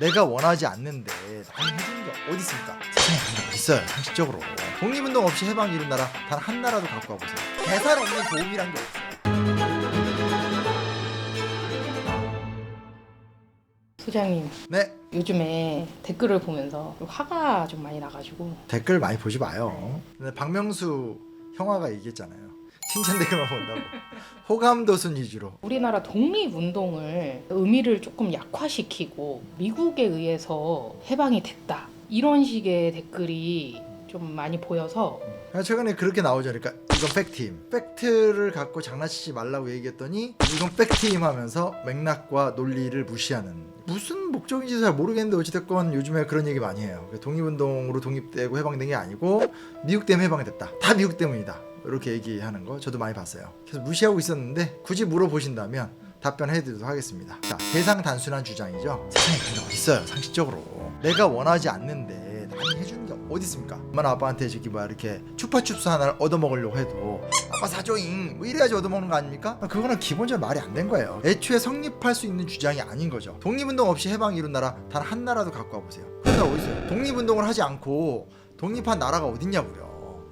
내가 원하지 않는데 남이 해주는 게 어디 있습니까? 세상에 그런 게 있어요. 상식적으로 독립운동 없이 해방 이룬 나라 단 한 나라도 갖고 와보세요. 계산 없는 도움이란 게 없어요. 소장님, 네, 요즘에 댓글을 보면서 화가 좀 많이 나가지고. 댓글 많이 보지 마요. 근데 박명수 형아가 얘기했잖아요. 칭찬 댓글만 본다고. 호감도순 위주로. 우리나라 독립운동을 의미를 조금 약화시키고 미국에 의해서 해방이 됐다, 이런 식의 댓글이 좀 많이 보여서. 최근에 그렇게 나오죠. 그러니까 이건 팩트임. 팩트를 갖고 장난치지 말라고 얘기했더니 이건 팩트임 하면서 맥락과 논리를 무시하는, 무슨 목적인지 잘 모르겠는데 어찌됐건 요즘에 그런 얘기 많이 해요. 독립운동으로 독립되고 해방된 게 아니고 미국 때문에 해방이 됐다, 다 미국 때문이다, 이렇게 얘기하는 거 저도 많이 봤어요. 그래서 무시하고 있었는데 굳이 물어보신다면 답변해드리도록 하겠습니다. 자, 세상 단순한 주장이죠. 세상에 그런 게 어디 있어요. 상식적으로 내가 원하지 않는데 남이 해주는 게 어디 있습니까? 엄마나 아빠한테 저기 뭐야 이렇게 추파춥스 하나를 얻어먹으려고 해도 아빠 사줘잉 뭐 이래야지 얻어먹는 거 아닙니까? 그거는 기본적으로 말이 안 된 거예요. 애초에 성립할 수 있는 주장이 아닌 거죠. 독립운동 없이 해방 이룬 나라 단 한 나라도 갖고 와보세요. 그런 나라 어디 있어요? 독립운동을 하지 않고 독립한 나라가 어딨냐고요.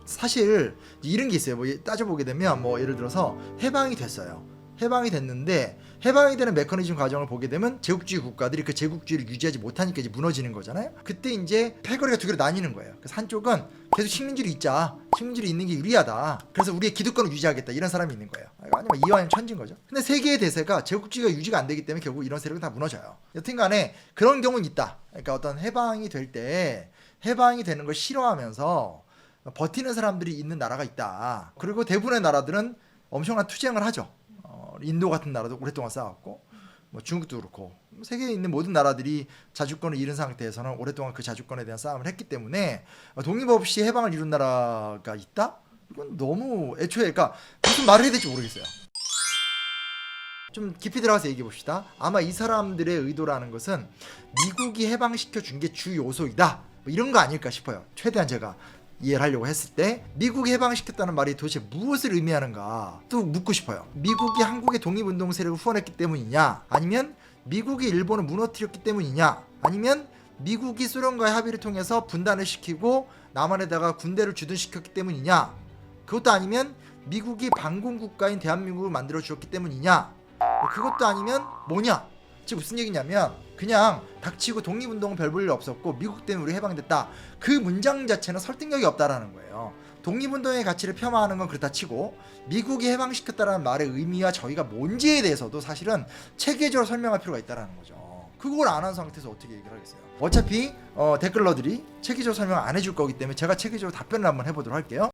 사실 이런 게 있어요. 뭐 따져보게 되면 뭐 예를 들어서 해방이 됐어요. 해방이 됐는데 해방이 되는 메커니즘 과정을 보게 되면 제국주의 국가들이 그 제국주의를 유지하지 못하니까 이제 무너지는 거잖아요. 그때 이제 패거리가 두 개로 나뉘는 거예요. 그래서 한쪽은 계속 식민지를 있자, 식민지를 있는 게 유리하다, 그래서 우리의 기득권을 유지하겠다, 이런 사람이 있는 거예요. 아니면 이완용 천진 거죠. 근데 세계의 대세가 제국주의가 유지가 안 되기 때문에 결국 이런 세력은 다 무너져요. 여튼간에 그런 경우는 있다. 그러니까 어떤 해방이 될 때 해방이 되는 걸 싫어하면서 버티는 사람들이 있는 나라가 있다. 그리고 대부분의 나라들은 엄청난 투쟁을 하죠. 인도 같은 나라도 오랫동안 싸웠고, 뭐 중국도 그렇고, 세계에 있는 모든 나라들이 자주권을 잃은 상태에서는 오랫동안 그 자주권에 대한 싸움을 했기 때문에 독립 없이 해방을 이룬 나라가 있다? 이건 너무 애초에, 그러니까 무슨 말을 해야 될지 모르겠어요. 좀 깊이 들어가서 얘기해 봅시다. 아마 이 사람들의 의도라는 것은 미국이 해방시켜 준 게 주 요소이다, 뭐 이런 거 아닐까 싶어요. 최대한 제가 이해를 하려고 했을 때 미국이 해방시켰다는 말이 도대체 무엇을 의미하는가 또 묻고 싶어요. 미국이 한국의 독립운동 세력을 후원했기 때문이냐, 아니면 미국이 일본을 무너뜨렸기 때문이냐, 아니면 미국이 소련과의 합의를 통해서 분단을 시키고 남한에다가 군대를 주둔시켰기 때문이냐, 그것도 아니면 미국이 반공 국가인 대한민국을 만들어 주었기 때문이냐, 그것도 아니면 뭐냐. 즉 무슨 얘기냐면 그냥 닥치고 독립운동은 별 볼 일 없었고 미국 때문에 우리 해방됐다, 그 문장 자체는 설득력이 없다라는 거예요. 독립운동의 가치를 폄하하는 건 그렇다 치고 미국이 해방시켰다라는 말의 의미와 저희가 뭔지에 대해서도 사실은 체계적으로 설명할 필요가 있다라는 거죠. 그걸 안 한 상태에서 어떻게 얘기를 하겠어요. 어차피 댓글러들이 체계적으로 설명 안 해줄 거기 때문에 제가 체계적으로 답변을 한번 해보도록 할게요.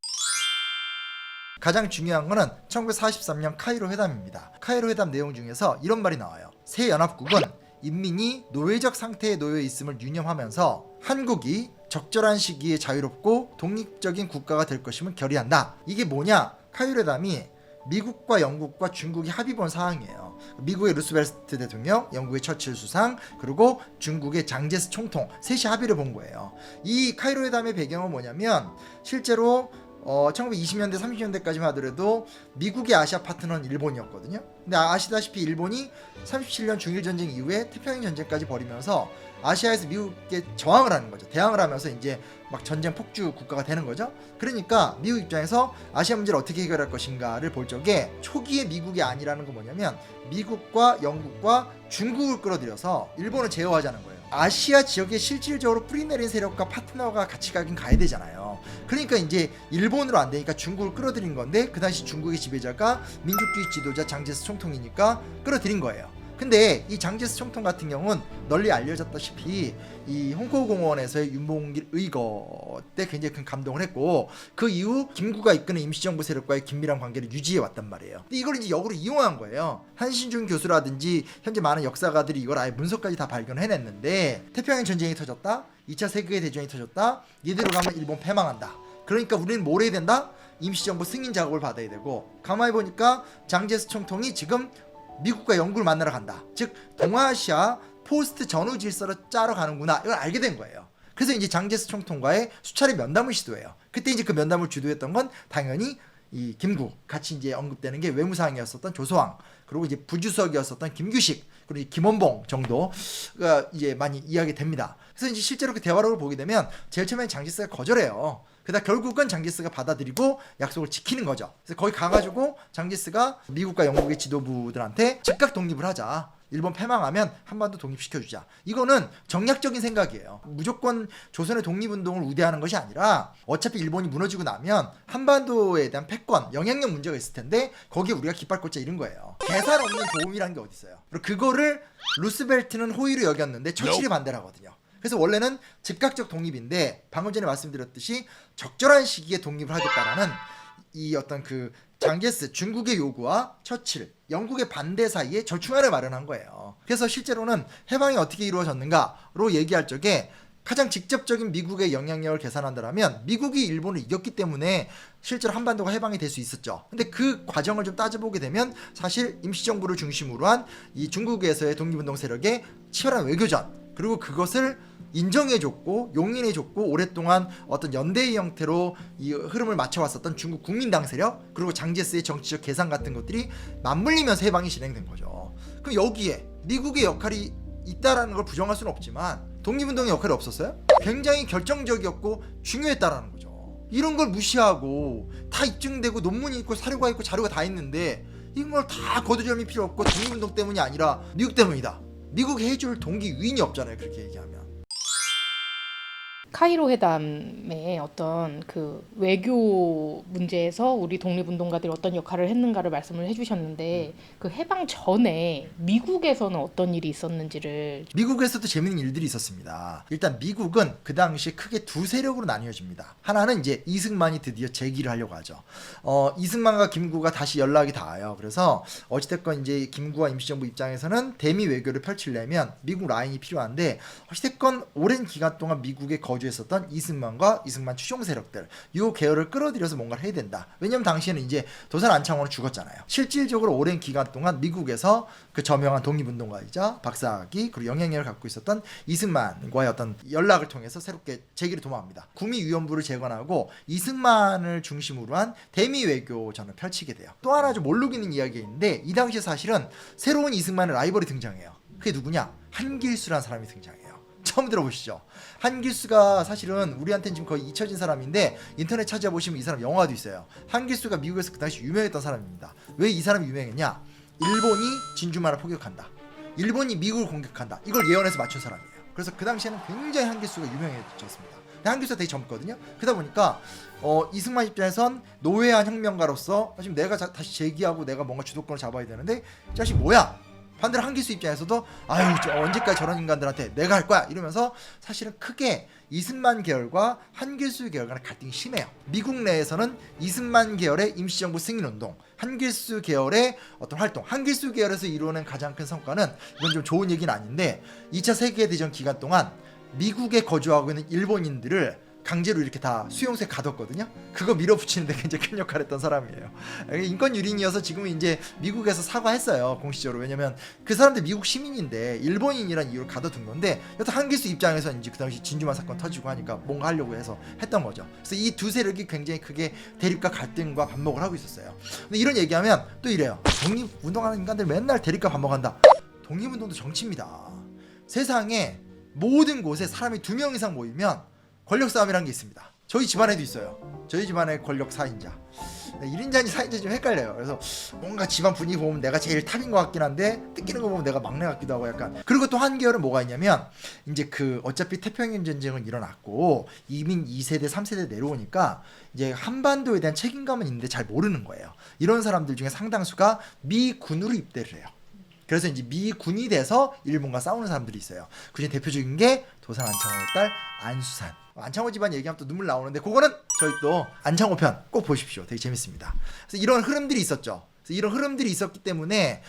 가장 중요한 거는 1943년 카이로 회담입니다. 카이로 회담 내용 중에서 이런 말이 나와요. 새 연합국은 인민이 노예적 상태에 놓여 있음을 유념하면서 한국이 적절한 시기에 자유롭고 독립적인 국가가 될 것임을 결의한다. 이게 뭐냐? 카이로 회담이 미국과 영국과 중국이 합의 본 사항이에요. 미국의 루스벨트 대통령, 영국의 처칠 수상, 그리고 중국의 장제스 총통, 셋이 합의를 본 거예요. 이 카이로 회담의 배경은 뭐냐면 실제로 1920년대 30년대까지만 하더라도 미국의 아시아 파트너는 일본이었거든요. 근데 아시다시피 일본이 37년 중일전쟁 이후에 태평양 전쟁까지 벌이면서 아시아에서 미국에 저항을 하는 거죠. 대항을 하면서 이제 막 전쟁 폭주 국가가 되는 거죠. 그러니까 미국 입장에서 아시아 문제를 어떻게 해결할 것인가를 볼 적에 초기에 미국이 아니라는 건 뭐냐면 미국과 영국과 중국을 끌어들여서 일본을 제어하자는 거예요. 아시아 지역에 실질적으로 뿌리내린 세력과 파트너가 같이 가긴 가야 되잖아요. 그러니까 이제 일본으로 안 되니까 중국을 끌어들인 건데 그 당시 중국의 지배자가 민족주의 지도자 장제스 총통이니까 끌어들인 거예요. 근데 이 장제스 총통 같은 경우는 널리 알려졌다시피 이 홍콩 공원에서의 윤봉길 의거 때 굉장히 큰 감동을 했고 그 이후 김구가 이끄는 임시정부 세력과의 긴밀한 관계를 유지해 왔단 말이에요. 근데 이걸 이제 역으로 이용한 거예요. 한신준 교수라든지 현재 많은 역사가들이 이걸 아예 문서까지 다 발견해냈는데 태평양 전쟁이 터졌다, 2차 세계대전이 터졌다, 이대로 가면 일본 패망한다, 그러니까 우리는 뭘 해야 된다? 임시정부 승인 작업을 받아야 되고, 가만히 보니까 장제스 총통이 지금 미국과 영국을 만나러 간다, 즉 동아시아 포스트 전후 질서를 짜러 가는구나, 이걸 알게 된 거예요. 그래서 이제 장제스 총통과의 수차례 면담을 시도해요. 그때 이제 그 면담을 주도했던 건 당연히 이 김구 같이 이제 언급되는 게 외무상이었었던 조소왕, 그리고 이제 부주석이었었던 김규식, 그리고 이 김원봉 정도가 이제 많이 이야기 됩니다. 그래서 이제 실제로 그 대화록을 보게 되면 제일 처음에 장제스가 거절해요. 그러다 결국은 장제스가 받아들이고 약속을 지키는 거죠. 그래서 거기 가가지고 장제스가 미국과 영국의 지도부들한테 즉각 독립을 하자. 일본 패망하면 한반도 독립시켜주자. 이거는 정략적인 생각이에요. 무조건 조선의 독립운동을 우대하는 것이 아니라 어차피 일본이 무너지고 나면 한반도에 대한 패권, 영향력 문제가 있을 텐데 거기에 우리가 깃발 꽂자 이런 거예요. 계산 없는 도움이라는 게 어디 있어요. 그리고 그거를 루스벨트는 호의로 여겼는데 처칠이 반대를 하거든요. 그래서 원래는 즉각적 독립인데 방금 전에 말씀드렸듯이 적절한 시기에 독립을 하겠다라는 이 어떤 그 장제스 중국의 요구와 처칠 영국의 반대 사이에 절충안을 마련한 거예요. 그래서 실제로는 해방이 어떻게 이루어졌는가로 얘기할 적에 가장 직접적인 미국의 영향력을 계산한다면 미국이 일본을 이겼기 때문에 실제로 한반도가 해방이 될 수 있었죠. 근데 그 과정을 좀 따져보게 되면 사실 임시정부를 중심으로 한 이 중국에서의 독립운동 세력의 치열한 외교전, 그리고 그것을 인정해줬고 용인해줬고 오랫동안 어떤 연대의 형태로 이 흐름을 맞춰왔었던 중국 국민당 세력, 그리고 장제스의 정치적 계산 같은 것들이 맞물리면서 해방이 진행된 거죠. 그럼 여기에 미국의 역할이 있다라는 걸 부정할 수는 없지만 독립운동의 역할이 없었어요? 굉장히 결정적이었고 중요했다라는 거죠. 이런 걸 무시하고 다 입증되고 논문이 있고 사료가 있고 자료가 다 있는데 이걸 다 거두절미 필요 없고 독립운동 때문이 아니라 미국 때문이다. 미국이 해줄 동기 유인이 없잖아요. 그렇게 얘기하면. 카이로 회담의 어떤 그 외교 문제에서 우리 독립운동가들이 어떤 역할을 했는가를 말씀을 해주셨는데 그 해방 전에 미국에서는 어떤 일이 있었는지를. 미국에서도 재밌는 일들이 있었습니다. 일단 미국은 그 당시 크게 두 세력으로 나뉘어집니다. 하나는 이제 이승만이 드디어 재기를 하려고 하죠. 이승만과 김구가 다시 연락이 닿아요. 그래서 어찌됐건 이제 김구와 임시정부 입장에서는 대미 외교를 펼치려면 미국 라인이 필요한데 어찌됐건 오랜 기간 동안 미국에 거주했었던 이승만과 이승만 추종 세력들 이 계열을 끌어들여서 뭔가를 해야 된다. 왜냐면 당시에는 이제 도산 안창호는 죽었잖아요. 실질적으로 오랜 기간 동안 미국에서 그 저명한 독립운동가이자 박사학위 그리고 영향력을 갖고 있었던 이승만과의 어떤 연락을 통해서 새롭게 재기를 도모합니다. 구미위원부를 재건하고 이승만을 중심으로 한 대미 외교전을 펼치게 돼요. 또 하나 좀 모르겠는 이야기가 있는데 이 당시에 사실은 새로운 이승만의 라이벌이 등장해요. 그게 누구냐? 한길수라는 사람이 등장해요. 처음 들어보시죠? 한길수가 사실은 우리한테는 지금 거의 잊혀진 사람인데 인터넷 찾아보시면 이 사람 영화도 있어요. 한길수가 미국에서 그 당시 유명했던 사람입니다. 왜 이 사람이 유명했냐? 일본이 진주만을 포격한다, 일본이 미국을 공격한다, 이걸 예언해서 맞춘 사람이에요. 그래서 그 당시에는 굉장히 한길수가 유명해졌습니다. 근데 한길수가 되게 젊거든요. 그러다 보니까 이승만 입장에선 노회한 혁명가로서 지금 내가 다시 재기하고 내가 뭔가 주도권을 잡아야 되는데 이 자식 뭐야? 반대로 한길수 입장에서도 아유 언제까지 저런 인간들한테 내가 할 거야 이러면서 사실은 크게 이승만 계열과 한길수 계열 간의 갈등이 심해요. 미국 내에서는 이승만 계열의 임시정부 승인운동, 한길수 계열의 어떤 활동, 한길수 계열에서 이루어낸 가장 큰 성과는 이건 좀 좋은 얘기는 아닌데 2차 세계대전 기간 동안 미국에 거주하고 있는 일본인들을 강제로 이렇게 다 수용소에 가뒀거든요. 그거 밀어붙이는데 굉장히 큰 역할을 했던 사람이에요. 인권 유린이어서 지금은 이제 미국에서 사과했어요, 공식적으로. 왜냐면 그 사람들 미국 시민인데 일본인이란 이유로 가둬둔 건데 여튼 한길수 입장에서 이제 그 당시 진주만 사건 터지고 하니까 뭔가 하려고 해서 했던 거죠. 그래서 이 두 세력이 굉장히 크게 대립과 갈등과 반목을 하고 있었어요. 근데 이런 얘기하면 또 이래요. 독립운동하는 인간들 맨날 대립과 반목한다. 독립운동도 정치입니다. 세상에 모든 곳에 사람이 2명 이상 모이면 권력 싸움이라는 게 있습니다. 저희 집안에도 있어요. 저희 집안의 권력 4인자. 1인자인지 4인자인지 좀 헷갈려요. 그래서 뭔가 집안 분위기 보면 내가 제일 탑인 것 같긴 한데 뜯기는 거 보면 내가 막내 같기도 하고 약간. 그리고 또 한 계열은 뭐가 있냐면 이제 그 어차피 태평양 전쟁은 일어났고 이민 2세대 3세대 내려오니까 이제 한반도에 대한 책임감은 있는데 잘 모르는 거예요. 이런 사람들 중에 상당수가 미군으로 입대를 해요. 그래서 이제 미군이 돼서 일본과 싸우는 사람들이 있어요. 그중에 대표적인 게 도산 안창호의 딸 안수산. 안창호 집안 얘기하면 또 눈물 나오는데 그거는 저희 또 안창호 편 꼭 보십시오. 되게 재밌습니다. 그래서 이런 흐름들이 있었죠. 그래서 이런 흐름들이 있었기 때문에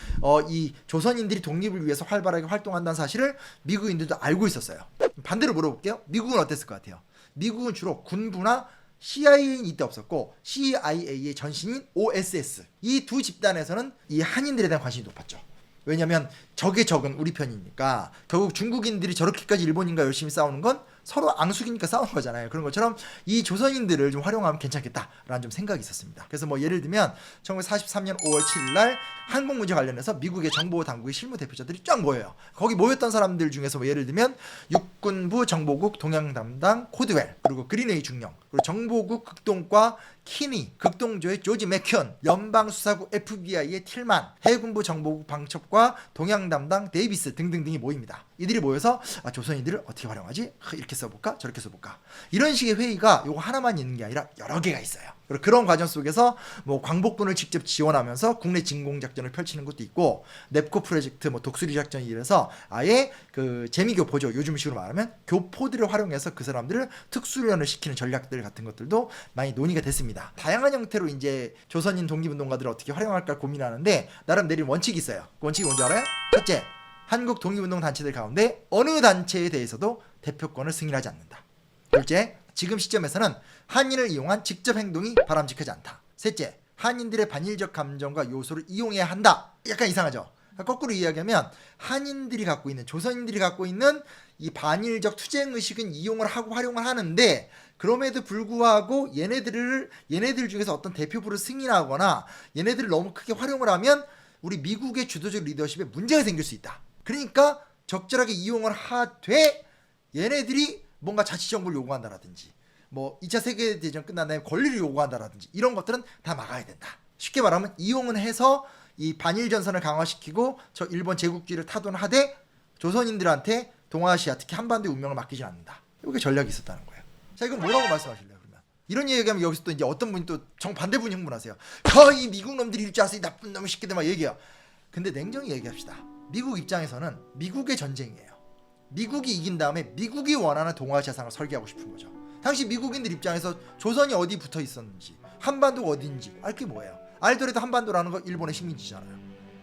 이 조선인들이 독립을 위해서 활발하게 활동한다는 사실을 미국인들도 알고 있었어요. 반대로 물어볼게요. 미국은 어땠을 것 같아요? 미국은 주로 군부나 CIA는 이때 없었고 CIA의 전신인 OSS 이 두 집단에서는 이 한인들에 대한 관심이 높았죠. 왜냐면 적의 적은 우리 편이니까 결국 중국인들이 저렇게까지 일본인과 열심히 싸우는 건 서로 앙숙이니까 싸우는 거잖아요. 그런 것처럼 이 조선인들을 좀 활용하면 괜찮겠다라는 좀 생각이 있었습니다. 그래서 뭐 예를 들면 1943년 5월 7일 날 한국 문제 관련해서 미국의 정보 당국의 실무 대표자들이 쫙 모여요. 거기 모였던 사람들 중에서 뭐 예를 들면 육군부 정보국 동양 담당 코드웰, 그리고 그린웨이 중령, 그리고 정보국 극동과 키니, 극동조의 조지 맥현, 연방수사국 FBI의 틸만, 해군부 정보국 방첩과 동양 담당 데이비스 등등등이 모입니다. 이들이 모여서 조선인들을 어떻게 활용하지? 이렇게 써볼까? 저렇게 써볼까? 이런 식의 회의가 요거 하나만 있는 게 아니라 여러 개가 있어요. 그리고 그런 과정 속에서 뭐 광복군을 직접 지원하면서 국내 진공 작전을 펼치는 것도 있고, 넵코 프로젝트, 뭐 독수리 작전이 이래서 아예 그 재미교포죠. 요즘식으로 말하면 교포들을 활용해서 그 사람들을 특수훈련을 시키는 전략들 같은 것들도 많이 논의가 됐습니다. 다양한 형태로 이제 조선인 독립운동가들을 어떻게 활용할까 고민하는데 나름 내린 원칙이 있어요. 그 원칙이 뭔지 알아요? 첫째, 한국 독립운동 단체들 가운데 어느 단체에 대해서도 대표권을 승인하지 않는다. 둘째, 지금 시점에서는 한인을 이용한 직접 행동이 바람직하지 않다. 셋째, 한인들의 반일적 감정과 요소를 이용해야 한다. 약간 이상하죠? 거꾸로 이야기하면 한인들이 갖고 있는, 조선인들이 갖고 있는 이 반일적 투쟁의식은 이용을 하고 활용을 하는데, 그럼에도 불구하고 얘네들 중에서 어떤 대표부를 승인하거나 얘네들을 너무 크게 활용을 하면 우리 미국의 주도적 리더십에 문제가 생길 수 있다. 그러니까 적절하게 이용을 하되 얘네들이 뭔가 자치정부를 요구한다라든지 뭐 2차 세계대전 끝난 다음에 권리를 요구한다라든지 이런 것들은 다 막아야 된다. 쉽게 말하면 이용은 해서 이 반일 전선을 강화시키고 저 일본 제국주의를 타도하되 조선인들한테 동아시아 특히 한반도의 운명을 맡기지 않는다. 이게 전략이 있었다는 거예요. 자, 이건 뭐라고 말씀하실래요? 그러면 이런 얘기하면 여기서 또 이제 어떤 분이 또 정반대분이 흥분하세요. 거의 미국 놈들이 이럴 줄 알았어, 이 나쁜 놈의 새끼들 막 얘기해요. 근데 냉정히 얘기합시다. 미국 입장에서는 미국의 전쟁이에요. 미국이 이긴 다음에 미국이 원하는 동아시아상을 설계하고 싶은 거죠. 당시 미국인들 입장에서 조선이 어디 붙어 있었는지, 한반도가 어딘지 알 게 뭐예요? 알더라도 한반도라는 거 일본의 식민지잖아요.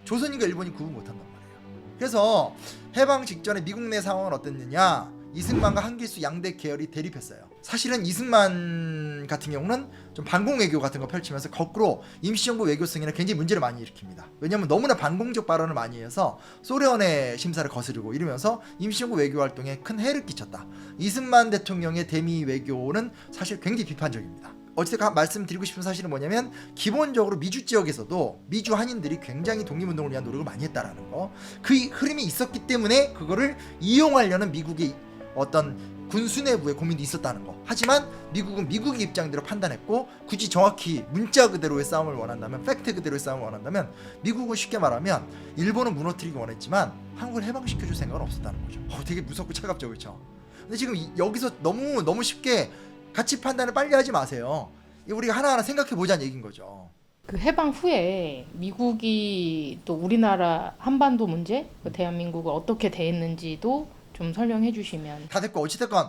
조선인과 일본이 구분 못한단 말이에요. 그래서 해방 직전에 미국 내 상황은 어땠느냐? 이승만과 한길수 양대 계열이 대립했어요. 사실은 이승만 같은 경우는 좀 반공 외교 같은 거 펼치면서 거꾸로 임시정부 외교 승인에 굉장히 문제를 많이 일으킵니다. 왜냐하면 너무나 반공적 발언을 많이 해서 소련의 심사를 거스르고 이러면서 임시정부 외교 활동에 큰 해를 끼쳤다. 이승만 대통령의 대미 외교는 사실 굉장히 비판적입니다. 어쨌든 말씀드리고 싶은 사실은 뭐냐면 기본적으로 미주 지역에서도 미주 한인들이 굉장히 독립운동을 위한 노력을 많이 했다라는 거, 그 흐름이 있었기 때문에 그거를 이용하려는 미국의 어떤 군수 내부의 고민도 있었다는 거. 하지만 미국은 미국의 입장대로 판단했고, 굳이 정확히 문자 그대로의 싸움을 원한다면, 팩트 그대로의 싸움을 원한다면 미국은 쉽게 말하면 일본은 무너뜨리기 원했지만 한국을 해방시켜줄 생각은 없었다는 거죠. 되게 무섭고 차갑죠, 그렇죠? 근데 지금 여기서 너무 쉽게 가치 판단을 빨리 하지 마세요. 우리가 하나하나 생각해 보자는 얘기인 거죠. 그 해방 후에 미국이 또 우리나라 한반도 문제, 그 대한민국을 어떻게 대했는지도 좀 설명해 주시면. 다 됐고 어찌됐건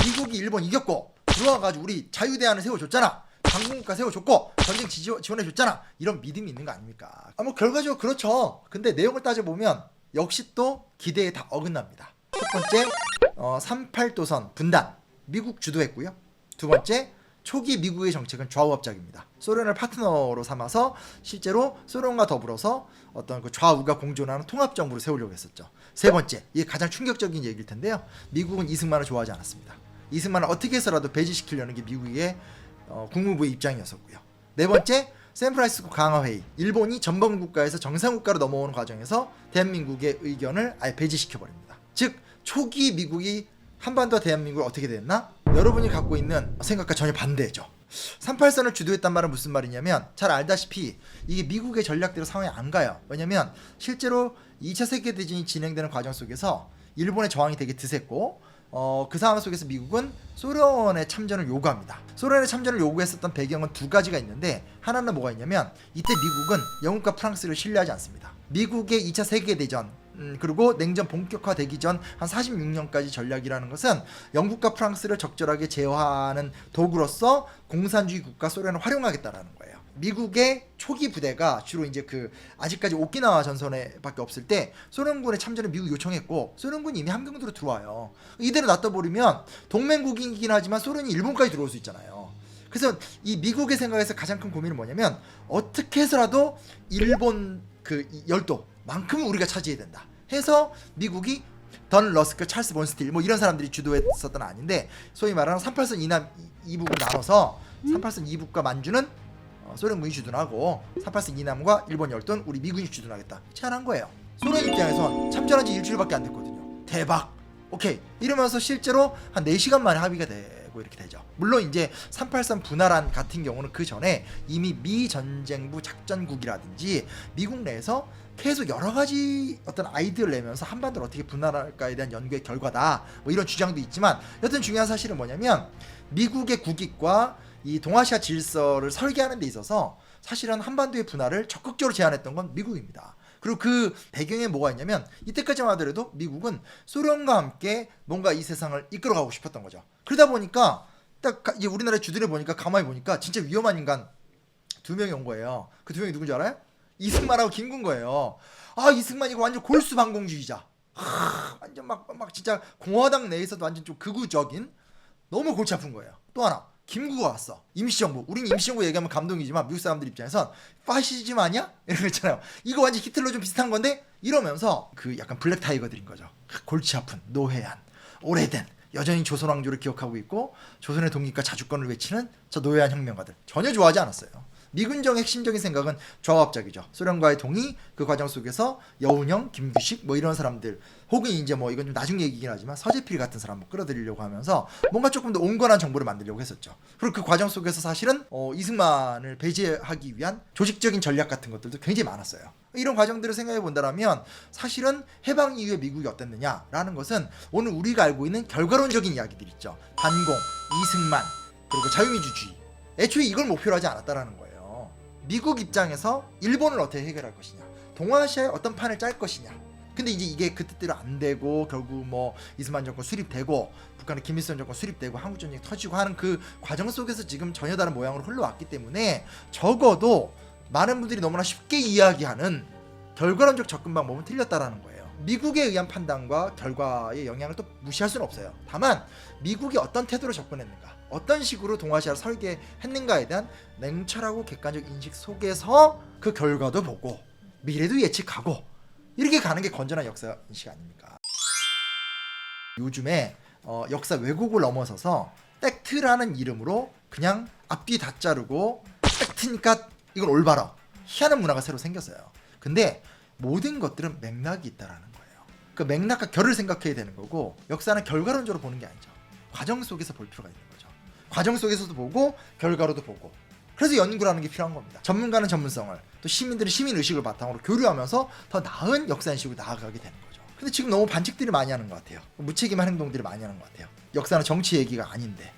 미국이 일본 이겼고 들어와가지고 우리 자유대안을 세워줬잖아. 방공국가 세워줬고 전쟁 지원해줬잖아. 이런 믿음이 있는 거 아닙니까? 뭐 결과적으로 그렇죠. 근데 내용을 따져보면 역시 또 기대에 다 어긋납니다. 첫 번째 38도선 분단 미국 주도했고요. 두 번째, 초기 미국의 정책은 좌우합작입니다. 소련을 파트너로 삼아서 실제로 소련과 더불어서 어떤 그 좌우가 공존하는 통합정부를 세우려고 했었죠. 세 번째, 이게 가장 충격적인 얘기일 텐데요. 미국은 이승만을 좋아하지 않았습니다. 이승만을 어떻게 해서라도 배제시키려는 게 미국의 국무부의 입장이었었고요. 네 번째, 샌프란시스코 강화회의. 일본이 전범국가에서 정상국가로 넘어오는 과정에서 대한민국의 의견을 아예 배제시켜버립니다. 즉, 초기 미국이 한반도와 대한민국을 어떻게 됐나? 여러분이 갖고 있는 생각과 전혀 반대죠. 38선을 주도했단 말은 무슨 말이냐면 잘 알다시피 이게 미국의 전략대로 상황이 안 가요. 왜냐면 실제로 2차 세계대전이 진행되는 과정 속에서 일본의 저항이 되게 드셌고 그 상황 속에서 미국은 소련의 참전을 요구합니다. 소련의 참전을 요구했었던 배경은 두 가지가 있는데 하나는 뭐가 있냐면 이때 미국은 영국과 프랑스를 신뢰하지 않습니다. 미국의 2차 세계대전 그리고 냉전 본격화되기 전 한 46년까지 전략이라는 것은 영국과 프랑스를 적절하게 제어하는 도구로서 공산주의 국가 소련을 활용하겠다라는 거예요. 미국의 초기 부대가 주로 이제 그 아직까지 오키나와 전선에밖에 없을 때 소련군의 참전을 미국이 요청했고 소련군이 이미 함경도로 들어와요. 이대로 놔둬버리면 동맹국이긴 하지만 소련이 일본까지 들어올 수 있잖아요. 그래서 이 미국의 생각에서 가장 큰 고민은 뭐냐면 어떻게 해서라도 일본 그 열도만큼은 우리가 차지해야 된다 해서 미국이 던 러스크, 찰스 본스틸 뭐 이런 사람들이 주도했었던 아닌데 소위 말하는 38선 이남 이북을 나눠서 38선 이북과 만주는 소련군이 주둔하고 38선 이남과 일본 열도는 우리 미군이 주둔하겠다 제안한 거예요. 소련 입장에선 참전한 지 일주일밖에 안 됐거든요. 대박. 오케이. 이러면서 실제로 한 4시간 만에 합의가 되고 이렇게 되죠. 물론 이제 38선 분할안 같은 경우는 그 전에 이미 미 전쟁부 작전국이라든지 미국 내에서 계속 여러 가지 어떤 아이디어를 내면서 한반도를 어떻게 분할할까에 대한 연구의 결과다. 뭐 이런 주장도 있지만 여튼 중요한 사실은 뭐냐면 미국의 국익과 이 동아시아 질서를 설계하는 데 있어서 사실은 한반도의 분할을 적극적으로 제안했던 건 미국입니다. 그리고 그 배경에 뭐가 있냐면 이때까지만 하더라도 미국은 소련과 함께 뭔가 이 세상을 이끌어가고 싶었던 거죠. 그러다 보니까 딱 이제 우리나라의 주둔해 보니까 가만히 보니까 진짜 위험한 인간 2명이 온 거예요. 그 2명이 누군지 알아요? 이승만하고 김구인거예요. 아, 이승만 이거 완전 골수방공주의자. 완전 막 진짜 공화당 내에서도 완전 좀 극우적인 너무 골치 아픈 거예요. 또 하나 김구가 왔어. 임시정부. 우린 임시정부 얘기하면 감동이지만 미국 사람들 입장에선 파시즘 아니야? 이런 거 있잖아요. 이거 완전 히틀러 좀 비슷한 건데 이러면서 그 약간 블랙 타이거들인 거죠. 골치 아픈 노회한 오래된 여전히 조선 왕조를 기억하고 있고 조선의 독립과 자주권을 외치는 저 노회한 혁명가들 전혀 좋아하지 않았어요. 미군정 핵심적인 생각은 좌합적이죠. 소련과의 동의 그 과정 속에서 여운형, 김규식 뭐 이런 사람들 혹은 이제 뭐 이건 좀 나중 얘기긴 하지만 서재필 같은 사람 뭐 끌어들이려고 하면서 뭔가 조금 더 온건한 정보를 만들려고 했었죠. 그리고 그 과정 속에서 사실은 이승만을 배제하기 위한 조직적인 전략 같은 것들도 굉장히 많았어요. 이런 과정들을 생각해 본다면 사실은 해방 이후에 미국이 어땠느냐라는 것은 오늘 우리가 알고 있는 결과론적인 이야기들 있죠. 반공, 이승만 그리고 자유민주주의 애초에 이걸 목표로 하지 않았다라는 거예요. 미국 입장에서 일본을 어떻게 해결할 것이냐, 동아시아에 어떤 판을 짤 것이냐. 근데 이제 이게 그 뜻대로 안 되고 결국 뭐 이스만 정권 수립되고 북한의 김일성 정권 수립되고 한국 전쟁이 터지고 하는 그 과정 속에서 지금 전혀 다른 모양으로 흘러왔기 때문에 적어도 많은 분들이 너무나 쉽게 이야기하는 결과론적 접근 방법은 틀렸다라는 거예요. 미국에 의한 판단과 결과의 영향을 또 무시할 수는 없어요. 다만 미국이 어떤 태도로 접근했는가, 어떤 식으로 동아시아를 설계했는가에 대한 냉철하고 객관적 인식 속에서 그 결과도 보고 미래도 예측하고 이렇게 가는 게 건전한 역사 인식 아닙니까? 요즘에 역사 왜곡을 넘어서서 팩트라는 이름으로 그냥 앞뒤 다 자르고 팩트니까 이건 올바라 희한한 문화가 새로 생겼어요. 근데 모든 것들은 맥락이 있다라는 거예요. 그 맥락과 결을 생각해야 되는 거고 역사는 결과론적으로 보는 게 아니죠. 과정 속에서 볼 필요가 있는 거죠. 과정 속에서도 보고 결과로도 보고 그래서 연구라는 게 필요한 겁니다. 전문가는 전문성을 또 시민들은 시민의식을 바탕으로 교류하면서 더 나은 역사인식으로 나아가게 되는 거죠. 근데 지금 너무 반칙들이 많이 하는 것 같아요. 무책임한 행동들이 많이 하는 것 같아요. 역사는 정치 얘기가 아닌데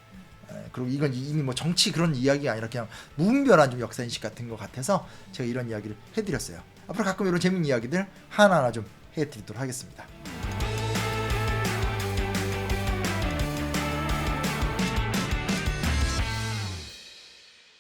그리고 이건 이미 뭐 정치 그런 이야기가 아니라 그냥 무분별한 좀 역사인식 같은 것 같아서 제가 이런 이야기를 해드렸어요. 앞으로 가끔 이런 재밌는 이야기들 하나하나 좀 해드리도록 하겠습니다.